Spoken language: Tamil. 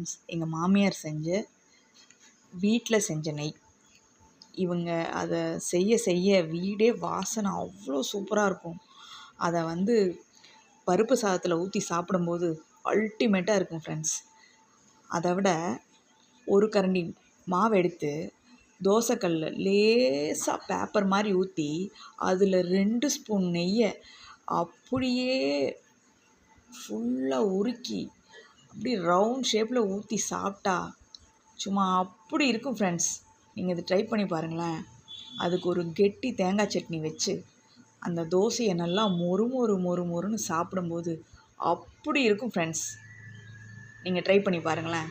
ஃப்ரெண்ட்ஸ், எங்கள் மாமியார் வீட்டில் செஞ்ச நெய். இவங்க அதை செய்ய செய்ய வீடே வாசனை அவ்வளோ சூப்பராக இருக்கும். அதை பருப்பு சாதத்தில் ஊற்றி சாப்பிடும்போது அல்டிமேட்டாக இருக்கும் ஃப்ரெண்ட்ஸ். அதை விட ஒரு கரண்டி மாவு எடுத்து தோசைக்கல்ல லேசாக பேப்பர் மாதிரி ஊற்றி அதில் 2 ஸ்பூன் நெய்யை அப்படியே ஃபுல்லாக உருக்கி அப்படி ரவுண்ட் ஷேப்பில் ஊற்றி சாப்பிட்டா சும்மா அப்படி இருக்கும் ஃப்ரெண்ட்ஸ். நீங்கள் இதை ட்ரை பண்ணி பாருங்களேன். அதுக்கு ஒரு கெட்டி தேங்காய் சட்னி வச்சு அந்த தோசையை நல்லா மொறுன்னு சாப்பிடும்போது அப்படி இருக்கும் ஃப்ரெண்ட்ஸ். நீங்கள் ட்ரை பண்ணி பாருங்களேன்.